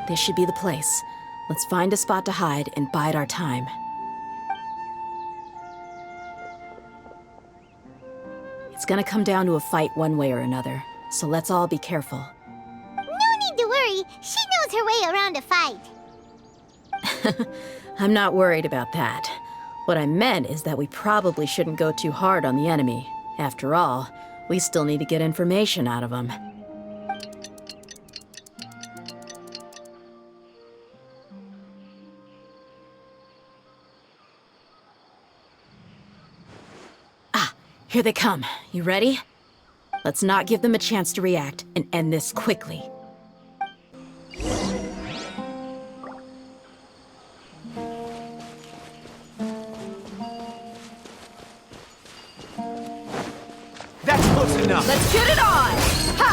This should be the place. Let's find a spot to hide and bide our time. It's gonna come down to a fight one way or another, so let's all be careful. No need to worry. She knows her way around a fight. I'm not worried about that. What I meant is that we probably shouldn't go too hard on the enemy. After all, we still need to get information out of them. Here they come. You ready? Let's not give them a chance to react and end this quickly. That's close enough. Let's get it on! Ha!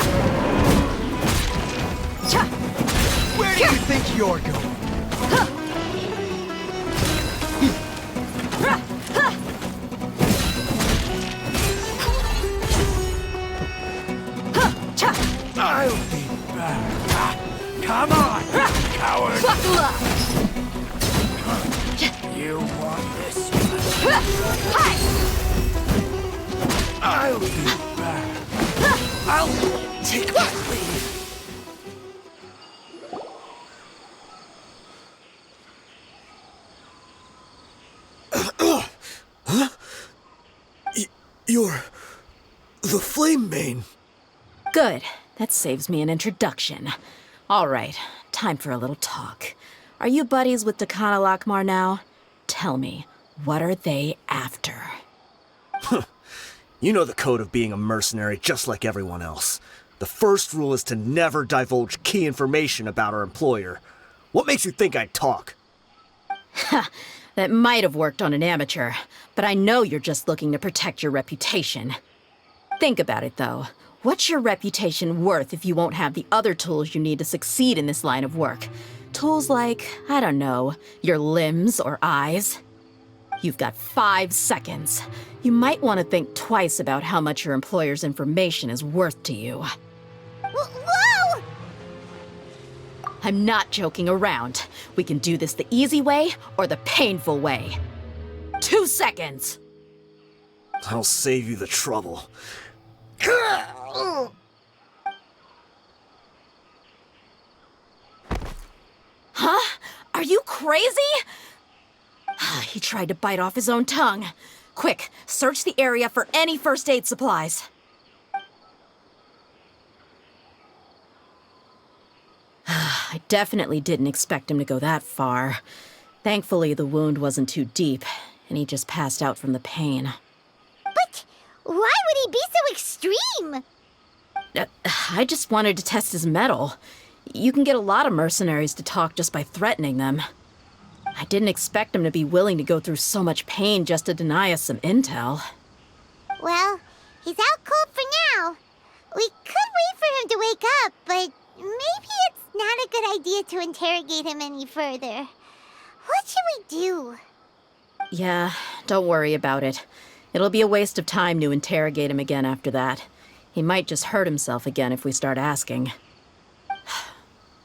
Cha! Where do you think you're going? Ha! Ha! Ha! I'll be back. Come on, coward! Buckle up! You want this? Hi! I'll be back. I'll take my leave. Huh? You're the Flame Mane. Good. That saves me an introduction. All right, time for a little talk. Are you buddies with Dakana Lakmar now? Tell me, what are they after? You know the code of being a mercenary just like everyone else. The first rule is to never divulge key information about our employer. What makes you think I'd talk? Ha! That might have worked on an amateur, but I know you're just looking to protect your reputation. Think about it, though. What's your reputation worth if you won't have the other tools you need to succeed in this line of work? Tools like, I don't know, your limbs or eyes? You've got 5 seconds. You might want to think twice about how much your employer's information is worth to you. Whoa! I'm not joking around. We can do this the easy way or the painful way. 2 seconds! I'll save you the trouble. Huh? Are you crazy? He tried to bite off his own tongue. Quick, search the area for any first aid supplies. I definitely didn't expect him to go that far. Thankfully, the wound wasn't too deep, and he just passed out from the pain. But why would he be so extreme? I just wanted to test his mettle. You can get a lot of mercenaries to talk just by threatening them. I didn't expect him to be willing to go through so much pain just to deny us some intel. Well, he's out cold for now. We could wait for him to wake up, but maybe it's not a good idea to interrogate him any further. What should we do? Yeah, don't worry about it. It'll be a waste of time to interrogate him again after that. He might just hurt himself again if we start asking.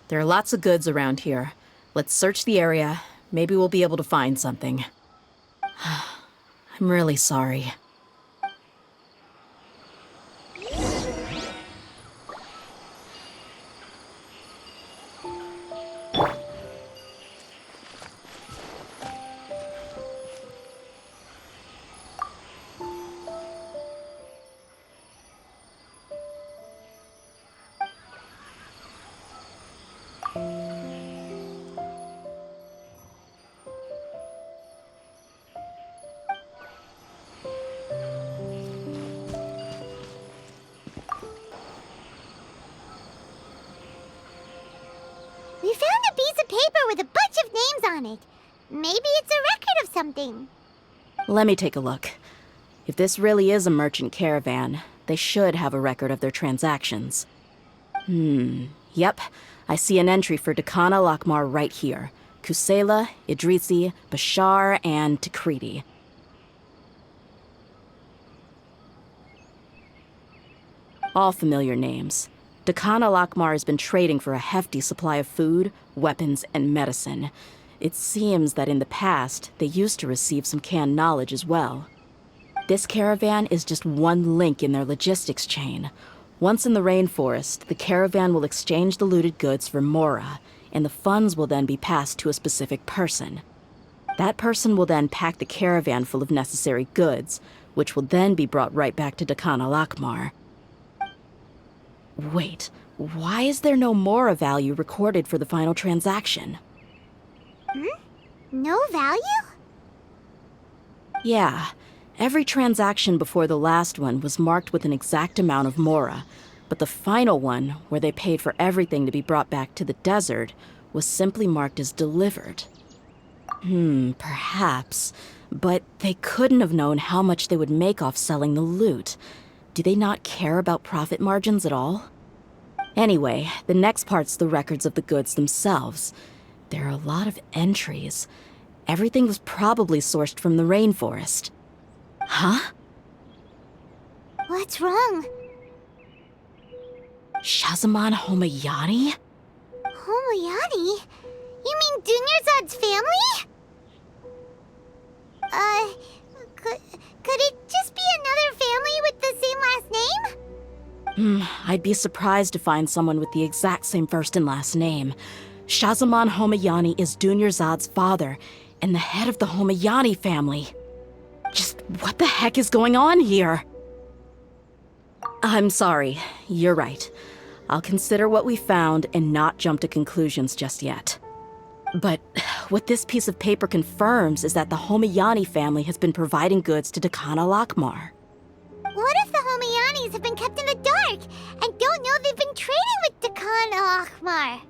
There are lots of goods around here. Let's search the area. Maybe we'll be able to find something. I'm really sorry. We found a piece of paper with a bunch of names on it. Maybe it's a record of something. Let me take a look. If this really is a merchant caravan, they should have a record of their transactions. Yep. I see an entry for Dakana Lakmar right here. Kusela, Idrisi, Bashar, and Takriti. All familiar names. Dakan al-Akmar has been trading for a hefty supply of food, weapons, and medicine. It seems that in the past, they used to receive some canned knowledge as well. This caravan is just one link in their logistics chain. Once in the rainforest, the caravan will exchange the looted goods for Mora, and the funds will then be passed to a specific person. That person will then pack the caravan full of necessary goods, which will then be brought right back to Dakan al-Akmar. Wait, why is there no Mora value recorded for the final transaction? No value? Yeah, every transaction before the last one was marked with an exact amount of Mora, but the final one, where they paid for everything to be brought back to the desert, was simply marked as delivered. Perhaps, but they couldn't have known how much they would make off selling the loot. Do they not care about profit margins at all? Anyway, the next part's the records of the goods themselves. There are a lot of entries. Everything was probably sourced from the rainforest. Huh? What's wrong? Shahzaman Homayani? Homayani? You mean Dunyarzad's family? Could it just be another family with the same last name? I'd be surprised to find someone with the exact same first and last name. Shahzaman Homayani is Dunyarzad's father, and the head of the Homayani family. Just what the heck is going on here? I'm sorry, you're right. I'll consider what we found and not jump to conclusions just yet. But what this piece of paper confirms is that the Homayani family has been providing goods to Dakan al-Akmar. What if the Homayanis have been kept in the dark and don't know they've been trading with Dakan al-Akmar?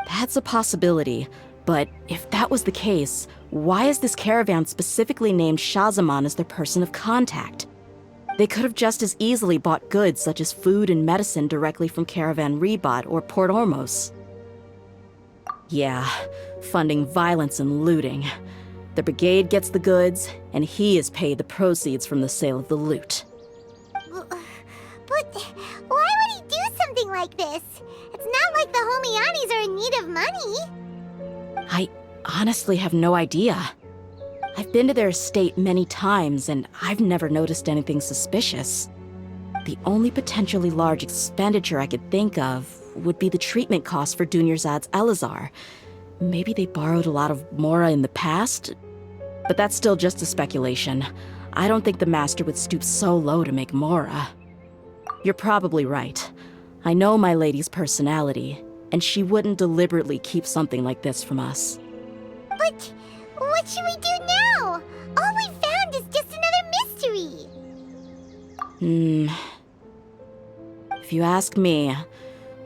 That's a possibility, but if that was the case, why is this caravan specifically named Shahzaman as their person of contact? They could have just as easily bought goods such as food and medicine directly from Caravan Ribat or Port Ormos. Yeah, funding violence and looting. The brigade gets the goods, and he is paid the proceeds from the sale of the loot. But why would he do something like this? It's not like the Homayanis are in need of money. I honestly have no idea. I've been to their estate many times, and I've never noticed anything suspicious. The only potentially large expenditure I could think of would be the treatment costs for Dunyarzad's Elazar. Maybe they borrowed a lot of Mora in the past? But that's still just a speculation. I don't think the master would stoop so low to make Mora. You're probably right. I know my lady's personality, and she wouldn't deliberately keep something like this from us. But what should we do now? All we found is just another mystery. If you ask me,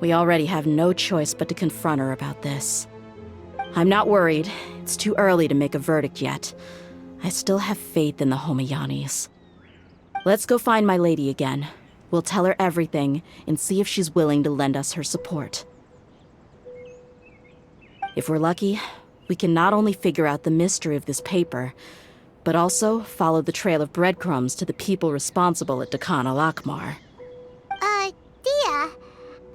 we already have no choice but to confront her about this. I'm not worried. It's too early to make a verdict yet. I still have faith in the Homayanis. Let's go find my lady again. We'll tell her everything and see if she's willing to lend us her support. If we're lucky, we can not only figure out the mystery of this paper, but also follow the trail of breadcrumbs to the people responsible at Dakan al-Akmar. Dia, are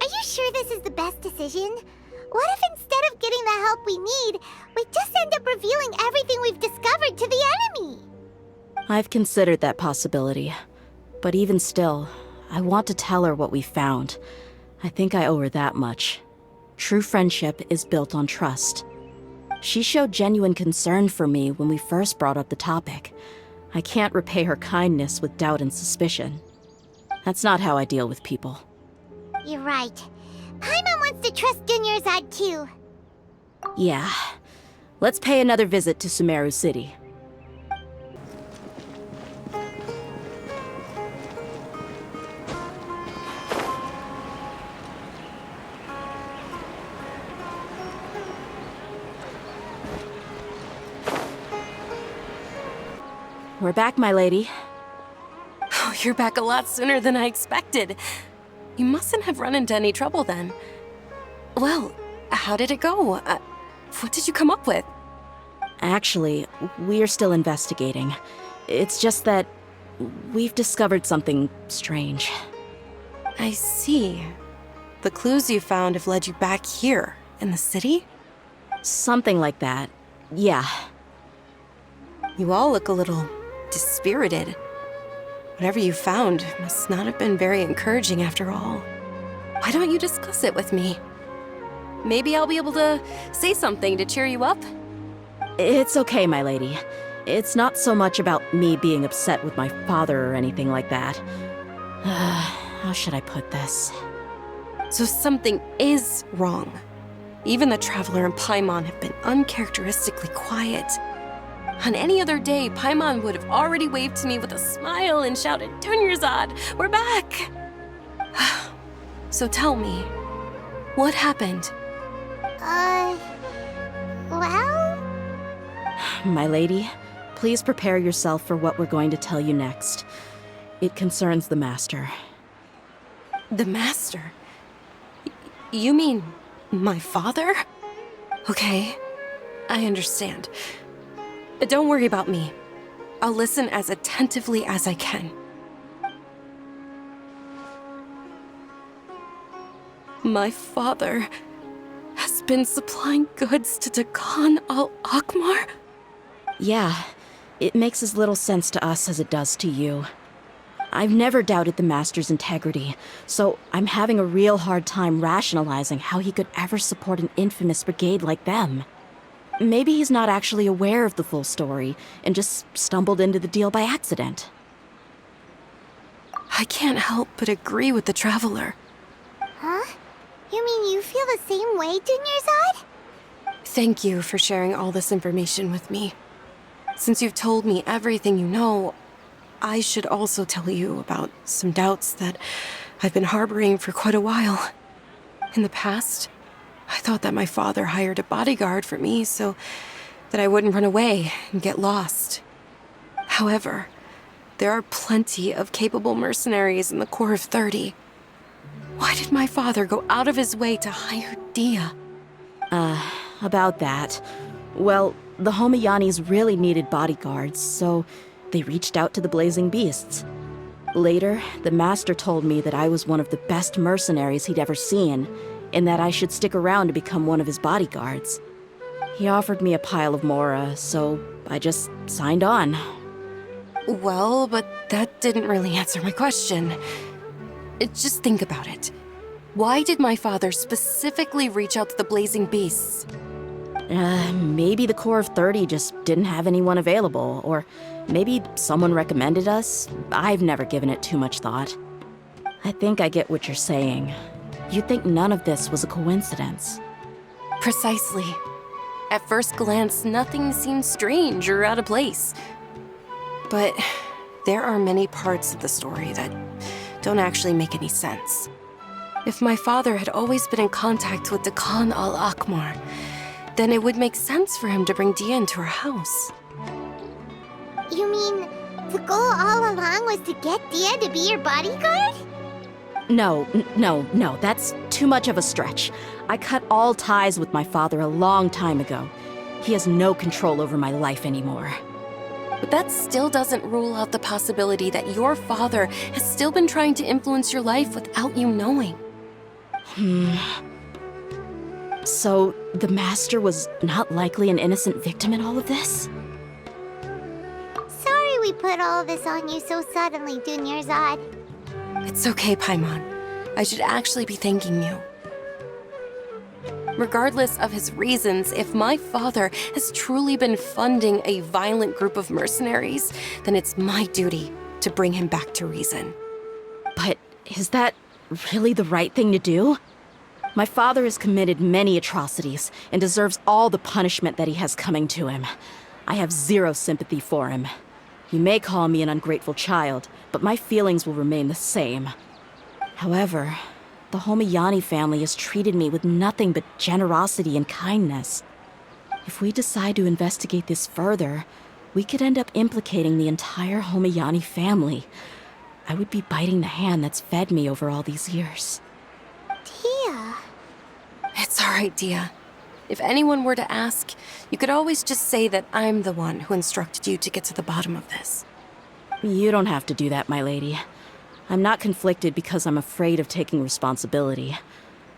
you sure this is the best decision? What if instead of getting the help we need, we just end up revealing everything we've discovered to the enemy? I've considered that possibility, but even still, I want to tell her what we found. I think I owe her that much. True friendship is built on trust. She showed genuine concern for me when we first brought up the topic. I can't repay her kindness with doubt and suspicion. That's not how I deal with people. You're right. Paimon wants to trust Dunyarzad too. Yeah. Let's pay another visit to Sumeru City. We're back, my lady. Oh, you're back a lot sooner than I expected. You mustn't have run into any trouble then. Well, how did it go? What did you come up with? Actually, we're still investigating. It's just that we've discovered something strange. I see. The clues you found have led you back here, in the city? Something like that. Yeah. You all look a little dispirited. Whatever you found must not have been very encouraging after all. Why don't you discuss it with me? Maybe I'll be able to say something to cheer you up? It's okay, my lady. It's not so much about me being upset with my father or anything like that. How should I put this? So something is wrong. Even the Traveler and Paimon have been uncharacteristically quiet. On any other day, Paimon would have already waved to me with a smile and shouted, "Dunyarzad, we're back!" So tell me, what happened? Well? My lady, please prepare yourself for what we're going to tell you next. It concerns the Master. The Master? You mean my father? Okay, I understand. But don't worry about me. I'll listen as attentively as I can. My father has been supplying goods to Dakan al-Akmar? Yeah, it makes as little sense to us as it does to you. I've never doubted the Master's integrity, so I'm having a real hard time rationalizing how he could ever support an infamous brigade like them. Maybe he's not actually aware of the full story and just stumbled into the deal by accident. I can't help but agree with the Traveler. Huh? You mean you feel the same way, Dunyarzad? Thank you for sharing all this information with me. Since you've told me everything you know, I should also tell you about some doubts that I've been harboring for quite a while. In the past, I thought that my father hired a bodyguard for me so that I wouldn't run away and get lost. However, there are plenty of capable mercenaries in the Corps of 30. Why did my father go out of his way to hire Dia? About that. Well, the Homayanis really needed bodyguards, so they reached out to the Blazing Beasts. Later, the Master told me that I was one of the best mercenaries he'd ever seen, and that I should stick around to become one of his bodyguards. He offered me a pile of mora, so I just signed on. Well, but that didn't really answer my question. Just think about it. Why did my father specifically reach out to the Blazing Beasts? Maybe the Corps of 30 just didn't have anyone available, or maybe someone recommended us. I've never given it too much thought. I think I get what you're saying. You'd think none of this was a coincidence. Precisely. At first glance, nothing seems strange or out of place. But there are many parts of the story that don't actually make any sense. If my father had always been in contact with Dakan al-Akmar, then it would make sense for him to bring Dia into our house. You mean the goal all along was to get Dia to be your bodyguard? No, that's too much of a stretch. I cut all ties with my father a long time ago. He has no control over my life anymore. But that still doesn't rule out the possibility that your father has still been trying to influence your life without you knowing. So, the Master was not likely an innocent victim in all of this? Sorry we put all of this on you so suddenly, Dunyarzad. It's okay, Paimon. I should actually be thanking you. Regardless of his reasons, if my father has truly been funding a violent group of mercenaries, then it's my duty to bring him back to reason. But is that really the right thing to do? My father has committed many atrocities and deserves all the punishment that he has coming to him. I have zero sympathy for him. You may call me an ungrateful child, but my feelings will remain the same. However, the Homayani family has treated me with nothing but generosity and kindness. If we decide to investigate this further, we could end up implicating the entire Homayani family. I would be biting the hand that's fed me over all these years. Dia. It's all right, Dia. If anyone were to ask, you could always just say that I'm the one who instructed you to get to the bottom of this. You don't have to do that, my lady. I'm not conflicted because I'm afraid of taking responsibility.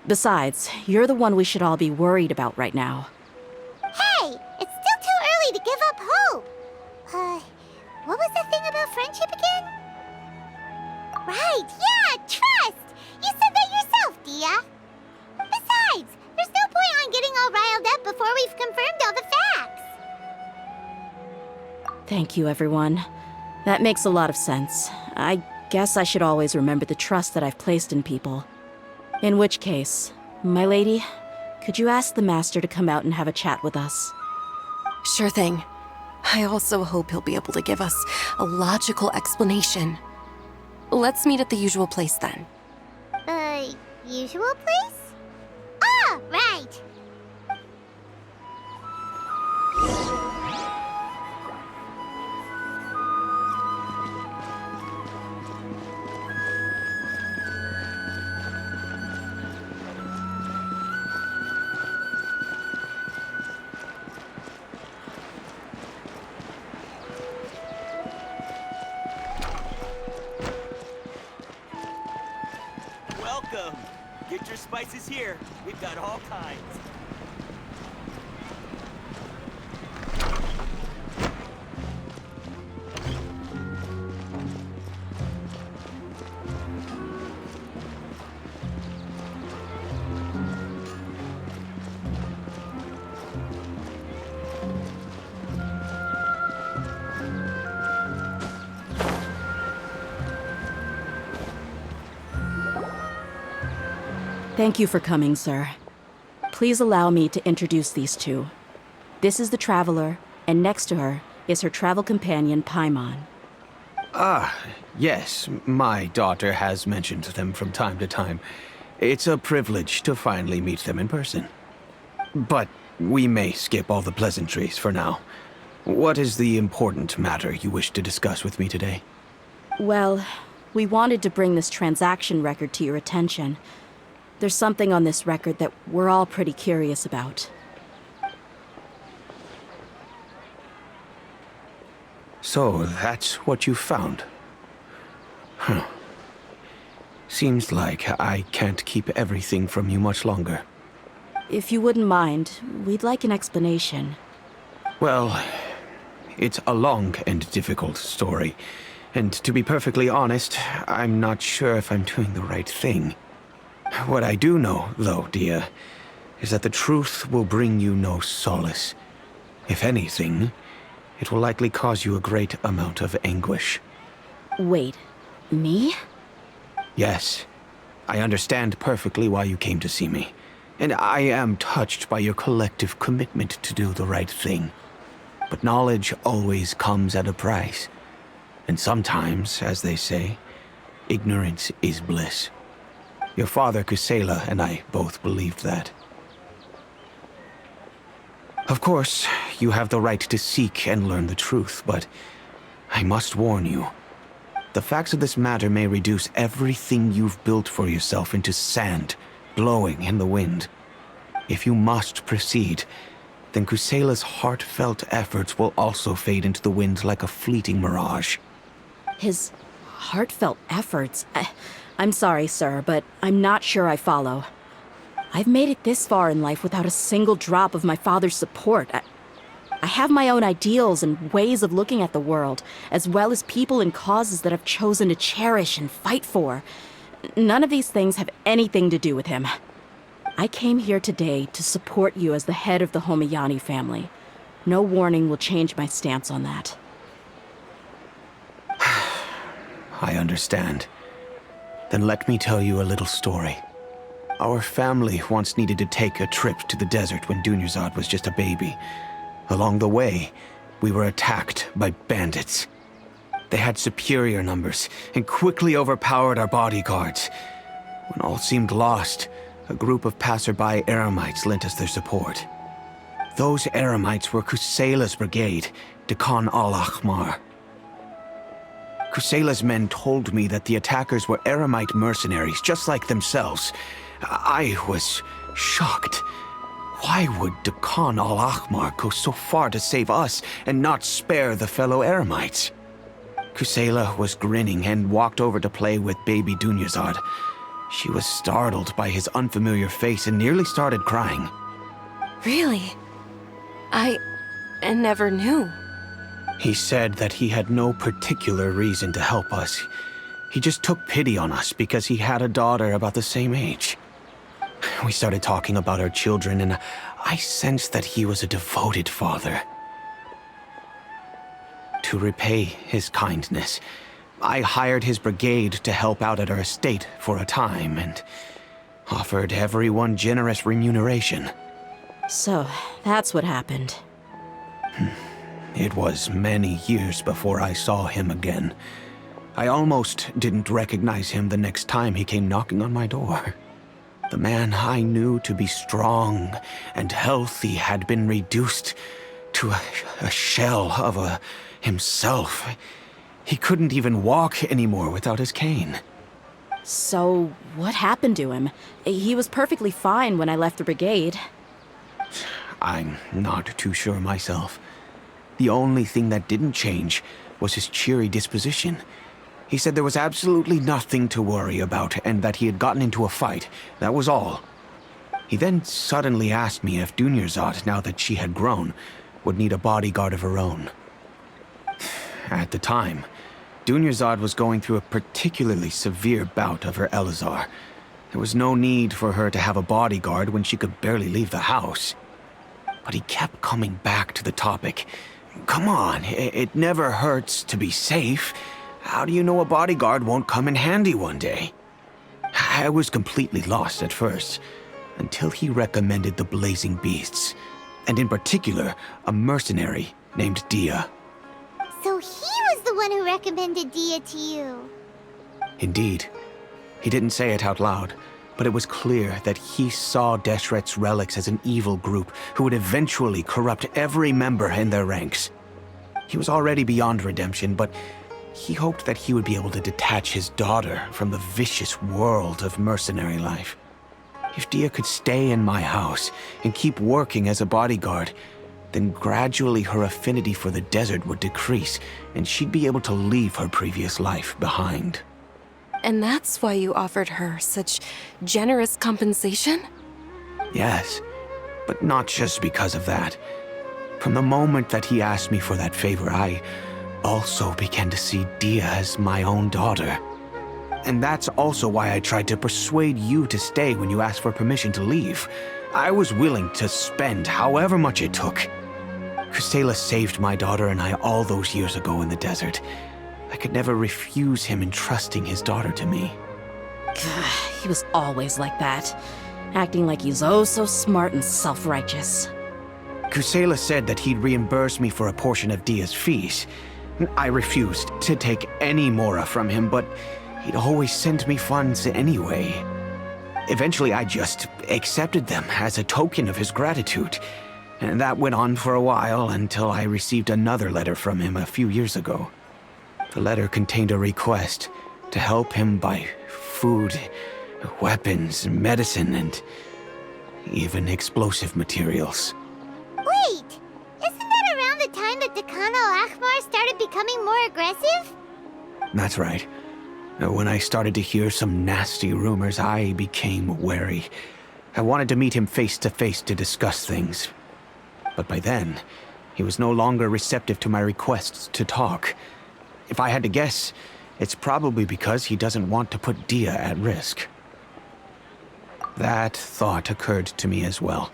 Besides, you're the one we should all be worried about right now. Hey, it's still too early to give up hope. What was the thing about friendship again? Right, yeah, trust! You said that yourself, Dia. Besides, there's no point on getting all riled up before we've confirmed all the facts. Thank you, everyone. That makes a lot of sense. I guess I should always remember the trust that I've placed in people. In which case, my lady, could you ask the Master to come out and have a chat with us? Sure thing. I also hope he'll be able to give us a logical explanation. Let's meet at the usual place then. Usual place? Ah, right. Welcome. Get your spices here. We've got all kinds. Thank you for coming, sir. Please allow me to introduce these two. This is the Traveler, and next to her is her travel companion, Paimon. Ah, yes, my daughter has mentioned them from time to time. It's a privilege to finally meet them in person. But we may skip all the pleasantries for now. What is the important matter you wish to discuss with me today? Well, we wanted to bring this transaction record to your attention. There's something on this record that we're all pretty curious about. So, that's what you found? Huh. Seems like I can't keep everything from you much longer. If you wouldn't mind, we'd like an explanation. Well, it's a long and difficult story. And to be perfectly honest, I'm not sure if I'm doing the right thing. What I do know, though, Dia, is that the truth will bring you no solace. If anything, it will likely cause you a great amount of anguish. Wait, me? Yes, I understand perfectly why you came to see me, and I am touched by your collective commitment to do the right thing. But knowledge always comes at a price, and sometimes, as they say, ignorance is bliss. Your father, Kusela, and I both believed that. Of course, you have the right to seek and learn the truth, but I must warn you. The facts of this matter may reduce everything you've built for yourself into sand, blowing in the wind. If you must proceed, then Kusela's heartfelt efforts will also fade into the wind like a fleeting mirage. His heartfelt efforts? I'm sorry, sir, but I'm not sure I follow. I've made it this far in life without a single drop of my father's support. I have my own ideals and ways of looking at the world, as well as people and causes that I've chosen to cherish and fight for. None of these things have anything to do with him. I came here today to support you as the head of the Homayani family. No warning will change my stance on that. I understand. Then let me tell you a little story. Our family once needed to take a trip to the desert when Dunyarzad was just a baby. Along the way, we were attacked by bandits. They had superior numbers and quickly overpowered our bodyguards. When all seemed lost, a group of passerby Eremites lent us their support. Those Eremites were Kusela's brigade, Dekan al-Ahmar. Kusela's men told me that the attackers were Eremite mercenaries, just like themselves. I was shocked. Why would Dukan al-Ahmar go so far to save us and not spare the fellow Eremites? Kusela was grinning and walked over to play with baby Dunyarzad. She was startled by his unfamiliar face and nearly started crying. Really? I never knew. He said that he had no particular reason to help us. He just took pity on us because he had a daughter about the same age. We started talking about our children, and I sensed that he was a devoted father. To repay his kindness, I hired his brigade to help out at our estate for a time and offered everyone generous remuneration. So, that's what happened. It was many years before I saw him again. I almost didn't recognize him the next time he came knocking on my door. The man I knew to be strong and healthy had been reduced to a shell of himself. He couldn't even walk anymore without his cane. So, what happened to him? He was perfectly fine when I left the brigade. I'm not too sure myself. The only thing that didn't change was his cheery disposition. He said there was absolutely nothing to worry about and that he had gotten into a fight. That was all. He then suddenly asked me if Dunyarzad, now that she had grown, would need a bodyguard of her own. At the time, Dunyarzad was going through a particularly severe bout of her Elazar. There was no need for her to have a bodyguard when she could barely leave the house. But he kept coming back to the topic. Come on, it never hurts to be safe. How do you know a bodyguard won't come in handy one day? I was completely lost at first, until he recommended the Blazing Beasts, and in particular, a mercenary named Dia. So he was the one who recommended Dia to you. Indeed. He didn't say it out loud, but it was clear that he saw Deshret's relics as an evil group who would eventually corrupt every member in their ranks. He was already beyond redemption, but he hoped that he would be able to detach his daughter from the vicious world of mercenary life. If Dia could stay in my house and keep working as a bodyguard, then gradually her affinity for the desert would decrease, and she'd be able to leave her previous life behind. And that's why you offered her such generous compensation? Yes, but not just because of that. From the moment that he asked me for that favor, I also began to see Dia as my own daughter. And that's also why I tried to persuade you to stay when you asked for permission to leave. I was willing to spend however much it took. Kusela saved my daughter and I all those years ago in the desert. I could never refuse him entrusting his daughter to me. He was always like that, acting like he's oh so smart and self-righteous. Kusela said that he'd reimburse me for a portion of Dia's fees. I refused to take any mora from him, but he'd always send me funds anyway. Eventually, I just accepted them as a token of his gratitude. And that went on for a while until I received another letter from him a few years ago. The letter contained a request to help him buy food, weapons, medicine, and even explosive materials. Wait! Isn't that around the time that Dukan al-Ahmar started becoming more aggressive? That's right. When I started to hear some nasty rumors, I became wary. I wanted to meet him face to face to discuss things. But by then, he was no longer receptive to my requests to talk. If I had to guess, it's probably because he doesn't want to put Dia at risk. That thought occurred to me as well.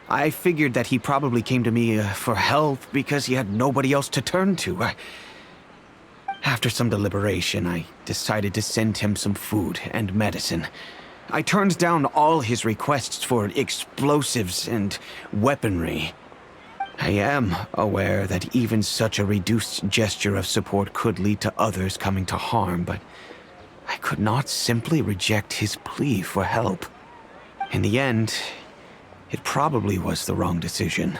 I figured that he probably came to me for help because he had nobody else to turn to. After some deliberation, I decided to send him some food and medicine. I turned down all his requests for explosives and weaponry. I am aware that even such a reduced gesture of support could lead to others coming to harm, but I could not simply reject his plea for help. In the end, it probably was the wrong decision.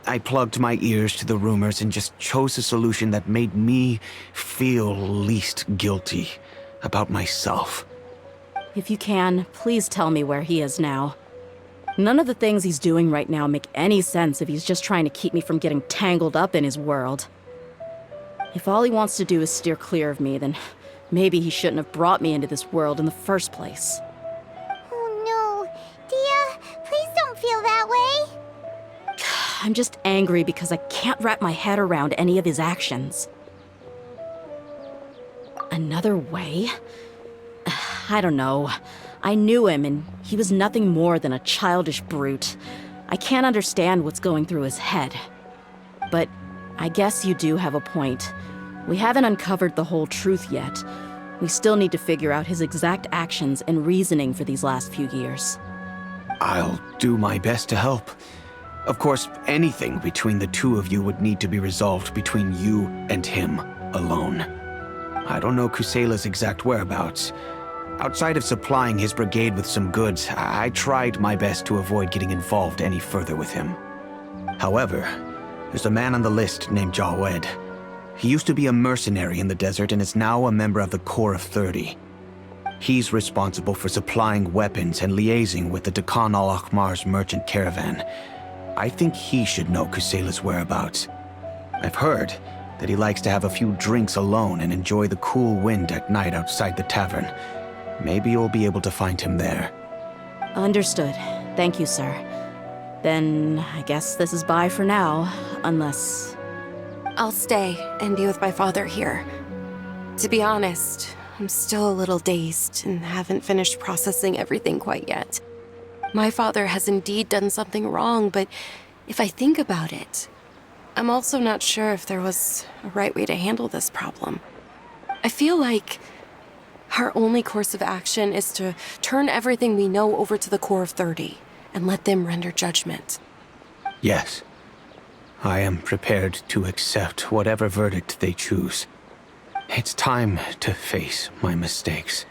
I plugged my ears to the rumors and just chose a solution that made me feel least guilty about myself. If you can, please tell me where he is now. None of the things he's doing right now make any sense if he's just trying to keep me from getting tangled up in his world. If all he wants to do is steer clear of me, then maybe he shouldn't have brought me into this world in the first place. Oh no. Dia, please don't feel that way. I'm just angry because I can't wrap my head around any of his actions. Another way? I don't know. I knew him, and he was nothing more than a childish brute. I can't understand what's going through his head. But I guess you do have a point. We haven't uncovered the whole truth yet. We still need to figure out his exact actions and reasoning for these last few years. I'll do my best to help. Of course, anything between the two of you would need to be resolved between you and him alone. I don't know Kusela's exact whereabouts. Outside of supplying his brigade with some goods, I tried my best to avoid getting involved any further with him. However, there's a man on the list named Jawed. He used to be a mercenary in the desert and is now a member of the Corps of 30. He's responsible for supplying weapons and liaising with the Dakan al-Akhmar's merchant caravan. I think he should know Kusela's whereabouts. I've heard that he likes to have a few drinks alone and enjoy the cool wind at night outside the tavern. Maybe you'll be able to find him there. Understood. Thank you, sir. Then I guess this is bye for now, unless... I'll stay and be with my father here. To be honest, I'm still a little dazed and haven't finished processing everything quite yet. My father has indeed done something wrong, but if I think about it, I'm also not sure if there was a right way to handle this problem. I feel like our only course of action is to turn everything we know over to the Corps of 30 and let them render judgment. Yes. I am prepared to accept whatever verdict they choose. It's time to face my mistakes.